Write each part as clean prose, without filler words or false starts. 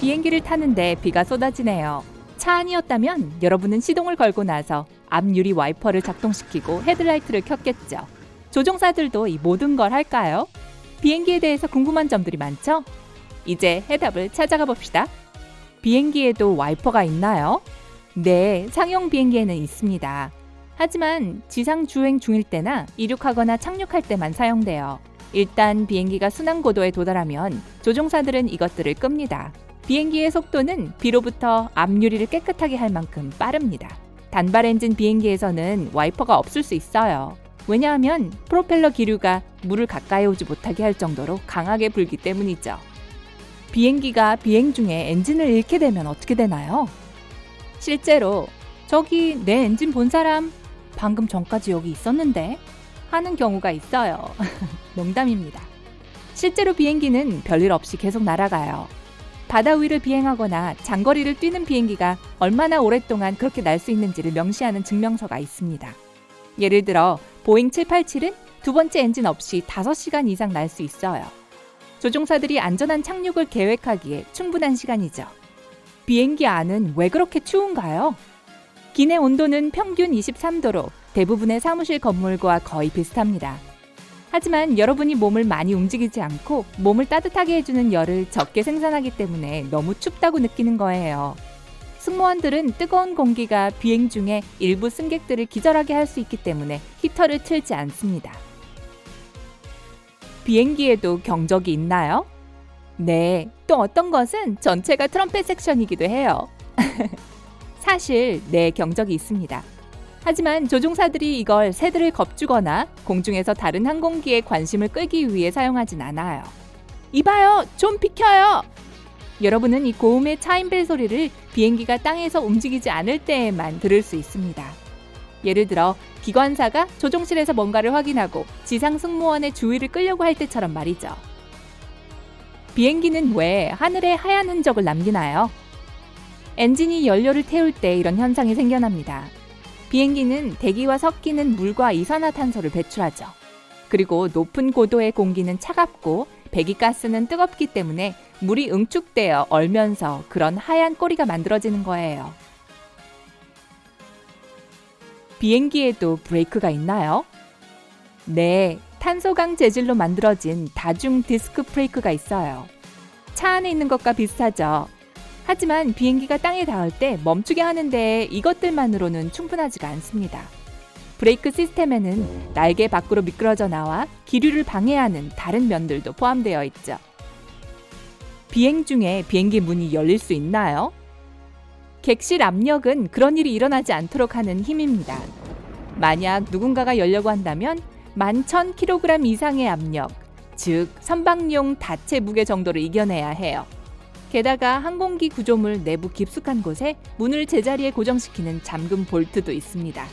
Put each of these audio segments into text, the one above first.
비행기를 타는데 비가 쏟아지네요. 차 안이었다면 여러분은 시동을 걸고 나서 앞유리 와이퍼를 작동시키고 헤드라이트를 켰겠죠. 조종사들도 이 모든 걸 할까요? 비행기에 대해서 궁금한 점들이 많죠? 이제 해답을 찾아가 봅시다. 비행기에도 와이퍼가 있나요? 네, 상용 비행기에는 있습니다. 하지만 지상 주행 중일 때나 이륙하거나 착륙할 때만 사용돼요. 일단 비행기가 순항 고도에 도달하면 조종사들은 이것들을 끕니다. 비행기의 속도는 비로부터 앞유리를 깨끗하게 할 만큼 빠릅니다. 단발 엔진 비행기에서는 와이퍼가 없을 수 있어요. 왜냐하면 프로펠러 기류가 물을 가까이 오지 못하게 할 정도로 강하게 불기 때문이죠. 비행기가 비행 중에 엔진을 잃게 되면 어떻게 되나요? 실제로 저기 내 엔진 본 사람 방금 전까지 여기 있었는데 하는 경우가 있어요. 농담입니다. 실제로 비행기는 별일 없이 계속 날아가요. 바다 위를 비행하거나 장거리를 뛰는 비행기가 얼마나 오랫동안 그렇게 날 수 있는지를 명시하는 증명서가 있습니다. 예를 들어 보잉 787은 두 번째 엔진 없이 5시간 이상 날 수 있어요. 조종사들이 안전한 착륙을 계획하기에 충분한 시간이죠. 비행기 안은 왜 그렇게 추운가요? 기내 온도는 평균 23도로 대부분의 사무실 건물과 거의 비슷합니다. 하지만 여러분이 몸을 많이 움직이지 않고 몸을 따뜻하게 해주는 열을 적게 생산하기 때문에 너무 춥다고 느끼는 거예요. 승무원들은 뜨거운 공기가 비행 중에 일부 승객들을 기절하게 할 수 있기 때문에 히터를 틀지 않습니다. 비행기에도 경적이 있나요? 네, 또 어떤 것은 전체가 트럼펫 섹션이기도 해요. 사실 네, 경적이 있습니다. 하지만 조종사들이 이걸 새들을 겁주거나 공중에서 다른 항공기에 관심을 끌기 위해 사용하진 않아요. 이봐요, 좀 비켜요! 여러분은 이 고음의 차임벨 소리를 비행기가 땅에서 움직이지 않을 때에만 들을 수 있습니다. 예를 들어 기관사가 조종실에서 뭔가를 확인하고 지상 승무원의 주의를 끌려고 할 때처럼 말이죠. 비행기는 왜 하늘에 하얀 흔적을 남기나요? 엔진이 연료를 태울 때 이런 현상이 생겨납니다. 비행기는 대기와 섞이는 물과 이산화탄소를 배출하죠. 그리고 높은 고도의 공기는 차갑고 배기가스는 뜨겁기 때문에 물이 응축되어 얼면서 그런 하얀 꼬리가 만들어지는 거예요. 비행기에도 브레이크가 있나요? 네, 탄소강 재질로 만들어진 다중 디스크 브레이크가 있어요. 차 안에 있는 것과 비슷하죠. 하지만 비행기가 땅에 닿을 때 멈추게 하는데 이것들만으로는 충분하지가 않습니다. 브레이크 시스템에는 날개 밖으로 미끄러져 나와 기류를 방해하는 다른 면들도 포함되어 있죠. 비행 중에 비행기 문이 열릴 수 있나요? 객실 압력은 그런 일이 일어나지 않도록 하는 힘입니다. 만약 누군가가 열려고 한다면 11,000kg 이상의 압력, 즉 선박용 다체 무게 정도를 이겨내야 해요. 게다가 항공기 구조물 내부 깊숙한 곳에 문을 제자리에 고정시키는 잠금 볼트도 있습니다.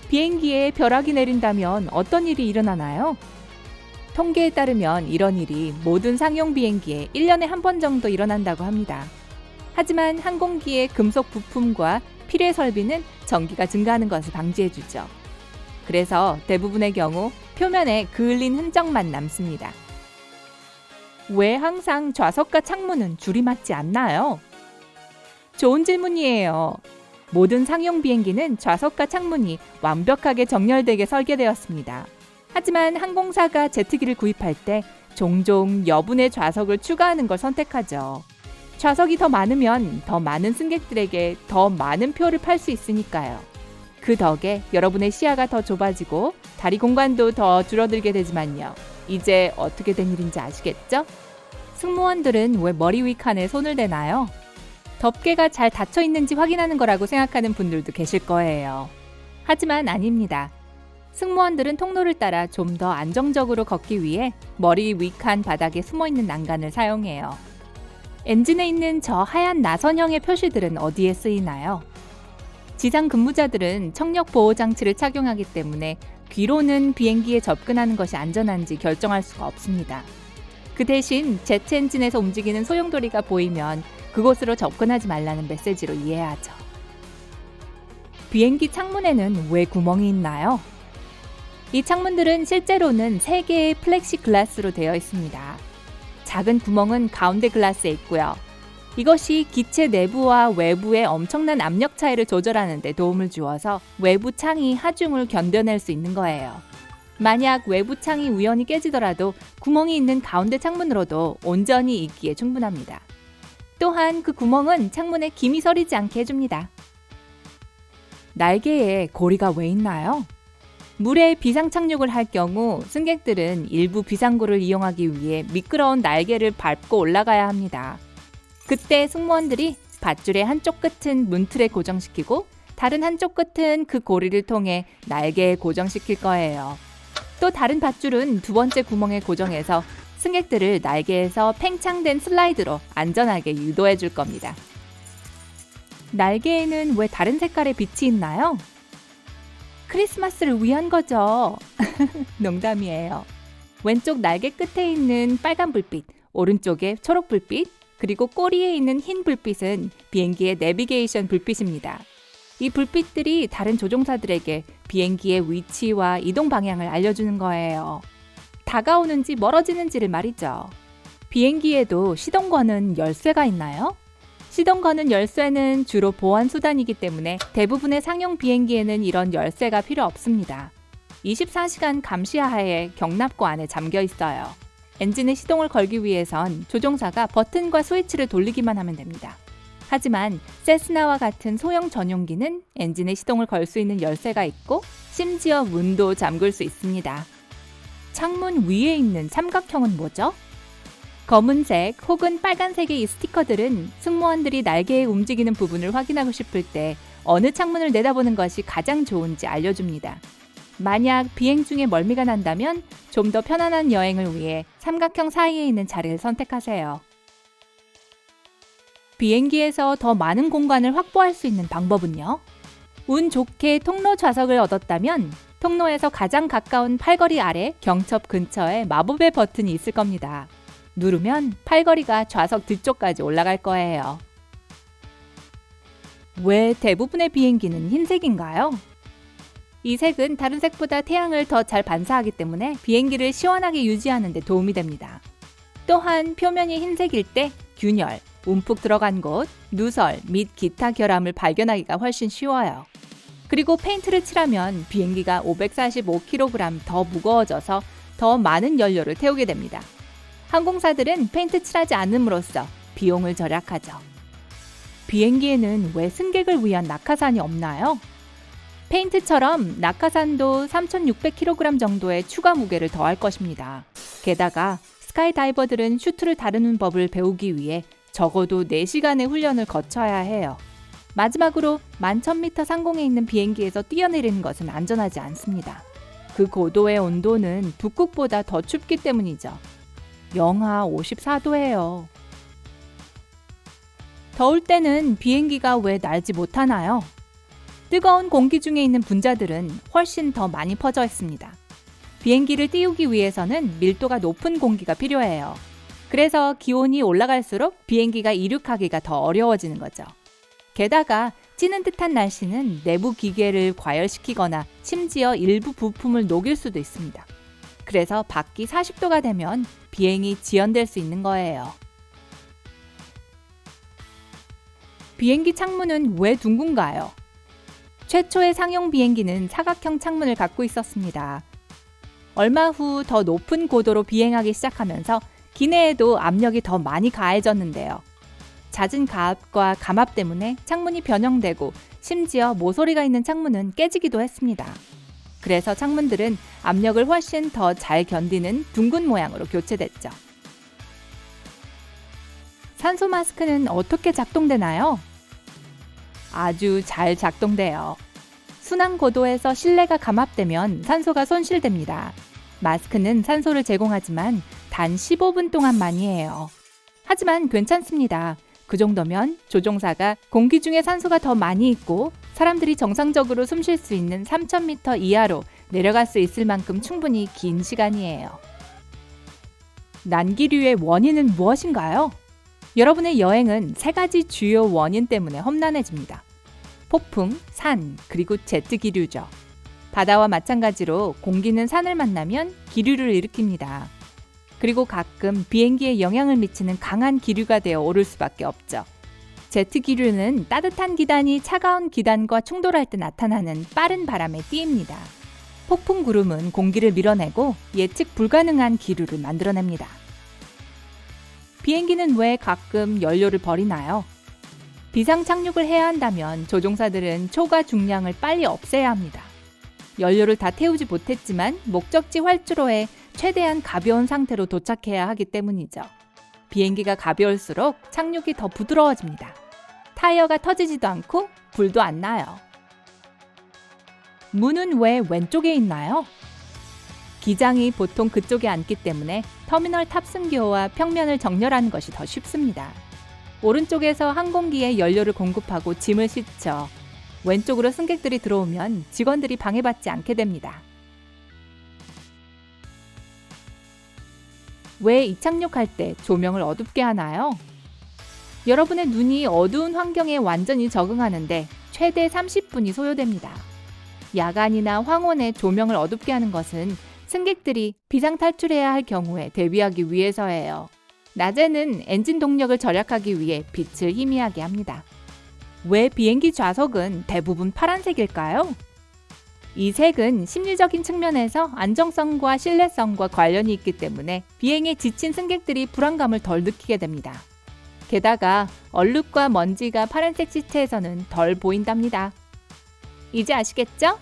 비행기에 벼락이 내린다면 어떤 일이 일어나나요? 통계에 따르면 이런 일이 모든 상용 비행기에 1년에 한 번 정도 일어난다고 합니다. 하지만 항공기의 금속 부품과 필요 설비는 전기가 증가하는 것을 방지해주죠. 그래서 대부분의 경우 표면에 그을린 흔적만 남습니다. 왜 항상 좌석과 창문은 줄이 맞지 않나요? 좋은 질문이에요. 모든 상용 비행기는 좌석과 창문이 완벽하게 정렬되게 설계되었습니다. 하지만 항공사가 제트기를 구입할 때 종종 여분의 좌석을 추가하는 걸 선택하죠. 좌석이 더 많으면 더 많은 승객들에게 더 많은 표를 팔 수 있으니까요. 그 덕에 여러분의 시야가 더 좁아지고 다리 공간도 더 줄어들게 되지만요. 이제 어떻게 된 일인지 아시겠죠? 승무원들은 왜 머리 위 칸에 손을 대나요? 덮개가 잘 닫혀 있는지 확인하는 거라고 생각하는 분들도 계실 거예요. 하지만 아닙니다. 승무원들은 통로를 따라 좀 더 안정적으로 걷기 위해 머리 위칸 바닥에 숨어있는 난간을 사용해요. 엔진에 있는 저 하얀 나선형의 표시들은 어디에 쓰이나요? 지상 근무자들은 청력 보호 장치를 착용하기 때문에 귀로는 비행기에 접근하는 것이 안전한지 결정할 수가 없습니다. 그 대신 제트 엔진에서 움직이는 소용돌이가 보이면 그곳으로 접근하지 말라는 메시지로 이해하죠. 비행기 창문에는 왜 구멍이 있나요? 이 창문들은 실제로는 3개의 플렉시 글라스로 되어 있습니다. 작은 구멍은 가운데 글라스에 있고요. 이것이 기체 내부와 외부의 엄청난 압력 차이를 조절하는 데 도움을 주어서 외부 창이 하중을 견뎌낼 수 있는 거예요. 만약 외부 창이 우연히 깨지더라도 구멍이 있는 가운데 창문으로도 온전히 있기에 충분합니다. 또한 그 구멍은 창문에 김이 서리지 않게 해줍니다. 날개에 고리가 왜 있나요? 물에 비상 착륙을 할 경우 승객들은 일부 비상구를 이용하기 위해 미끄러운 날개를 밟고 올라가야 합니다. 그때 승무원들이 밧줄의 한쪽 끝은 문틀에 고정시키고 다른 한쪽 끝은 그 고리를 통해 날개에 고정시킬 거예요. 또 다른 밧줄은 두 번째 구멍에 고정해서 승객들을 날개에서 팽창된 슬라이드로 안전하게 유도해 줄 겁니다. 날개에는 왜 다른 색깔의 빛이 있나요? 크리스마스를 위한 거죠. 농담이에요. 왼쪽 날개 끝에 있는 빨간 불빛, 오른쪽에 초록 불빛, 그리고 꼬리에 있는 흰 불빛은 비행기의 내비게이션 불빛입니다. 이 불빛들이 다른 조종사들에게 비행기의 위치와 이동 방향을 알려주는 거예요. 다가오는지 멀어지는지를 말이죠. 비행기에도 시동 거는 열쇠가 있나요? 시동 거는 열쇠는 주로 보안 수단이기 때문에 대부분의 상용 비행기에는 이런 열쇠가 필요 없습니다. 24시간 감시하에 경납고 안에 잠겨 있어요. 엔진의 시동을 걸기 위해선 조종사가 버튼과 스위치를 돌리기만 하면 됩니다. 하지만 세스나와 같은 소형 전용기는 엔진의 시동을 걸 수 있는 열쇠가 있고 심지어 문도 잠글 수 있습니다. 창문 위에 있는 삼각형은 뭐죠? 검은색 혹은 빨간색의 이 스티커들은 승무원들이 날개의 움직이는 부분을 확인하고 싶을 때 어느 창문을 내다보는 것이 가장 좋은지 알려줍니다. 만약 비행 중에 멀미가 난다면 좀 더 편안한 여행을 위해 삼각형 사이에 있는 자리를 선택하세요. 비행기에서 더 많은 공간을 확보할 수 있는 방법은요? 운 좋게 통로 좌석을 얻었다면 통로에서 가장 가까운 팔걸이 아래 경첩 근처에 마법의 버튼이 있을 겁니다. 누르면 팔걸이가 좌석 뒤쪽까지 올라갈 거예요. 왜 대부분의 비행기는 흰색인가요? 이 색은 다른 색보다 태양을 더 잘 반사하기 때문에 비행기를 시원하게 유지하는 데 도움이 됩니다. 또한 표면이 흰색일 때 균열, 움푹 들어간 곳, 누설 및 기타 결함을 발견하기가 훨씬 쉬워요. 그리고 페인트를 칠하면 비행기가 545kg 더 무거워져서 더 많은 연료를 태우게 됩니다. 항공사들은 페인트 칠하지 않음으로써 비용을 절약하죠. 비행기에는 왜 승객을 위한 낙하산이 없나요? 페인트처럼 낙하산도 3,600kg 정도의 추가 무게를 더할 것입니다. 게다가 스카이다이버들은 슈트를 다루는 법을 배우기 위해 적어도 4시간의 훈련을 거쳐야 해요. 마지막으로 11,000m 상공에 있는 비행기에서 뛰어내리는 것은 안전하지 않습니다. 그 고도의 온도는 북극보다 더 춥기 때문이죠. 영하 54도예요. 더울 때는 비행기가 왜 날지 못하나요? 뜨거운 공기 중에 있는 분자들은 훨씬 더 많이 퍼져 있습니다. 비행기를 띄우기 위해서는 밀도가 높은 공기가 필요해요. 그래서 기온이 올라갈수록 비행기가 이륙하기가 더 어려워지는 거죠. 게다가 찌는 듯한 날씨는 내부 기계를 과열시키거나 심지어 일부 부품을 녹일 수도 있습니다. 그래서 밖이 40도가 되면 비행이 지연될 수 있는 거예요. 비행기 창문은 왜 둥근가요? 최초의 상용 비행기는 사각형 창문을 갖고 있었습니다. 얼마 후 더 높은 고도로 비행하기 시작하면서 기내에도 압력이 더 많이 가해졌는데요. 잦은 가압과 감압 때문에 창문이 변형되고 심지어 모서리가 있는 창문은 깨지기도 했습니다. 그래서 창문들은 압력을 훨씬 더 잘 견디는 둥근 모양으로 교체됐죠. 산소 마스크는 어떻게 작동되나요? 아주 잘 작동돼요. 순환 고도에서 실내가 감압되면 산소가 손실됩니다. 마스크는 산소를 제공하지만 단 15분 동안만이에요. 하지만 괜찮습니다. 그 정도면 조종사가 공기 중에 산소가 더 많이 있고 사람들이 정상적으로 숨 쉴 수 있는 3,000m 이하로 내려갈 수 있을 만큼 충분히 긴 시간이에요. 난기류의 원인은 무엇인가요? 여러분의 여행은 3가지 주요 원인 때문에 험난해집니다. 폭풍, 산, 그리고 제트 기류죠. 바다와 마찬가지로 공기는 산을 만나면 기류를 일으킵니다. 그리고 가끔 비행기에 영향을 미치는 강한 기류가 되어 오를 수밖에 없죠. 제트 기류는 따뜻한 기단이 차가운 기단과 충돌할 때 나타나는 빠른 바람의 띠입니다. 폭풍 구름은 공기를 밀어내고 예측 불가능한 기류를 만들어냅니다. 비행기는 왜 가끔 연료를 버리나요? 비상 착륙을 해야 한다면 조종사들은 초과 중량을 빨리 없애야 합니다. 연료를 다 태우지 못했지만 목적지 활주로에 최대한 가벼운 상태로 도착해야 하기 때문이죠. 비행기가 가벼울수록 착륙이 더 부드러워집니다. 타이어가 터지지도 않고 불도 안 나요. 문은 왜 왼쪽에 있나요? 기장이 보통 그쪽에 앉기 때문에 터미널 탑승기호와 평면을 정렬하는 것이 더 쉽습니다. 오른쪽에서 항공기에 연료를 공급하고 짐을 싣죠. 왼쪽으로 승객들이 들어오면 직원들이 방해받지 않게 됩니다. 왜 이착륙할 때 조명을 어둡게 하나요? 여러분의 눈이 어두운 환경에 완전히 적응하는데 최대 30분이 소요됩니다. 야간이나 황혼에 조명을 어둡게 하는 것은 승객들이 비상탈출해야 할 경우에 대비하기 위해서예요. 낮에는 엔진 동력을 절약하기 위해 빛을 희미하게 합니다. 왜 비행기 좌석은 대부분 파란색일까요? 이 색은 심리적인 측면에서 안정성과 신뢰성과 관련이 있기 때문에 비행에 지친 승객들이 불안감을 덜 느끼게 됩니다. 게다가 얼룩과 먼지가 파란색 시체에서는 덜 보인답니다. 이제 아시겠죠?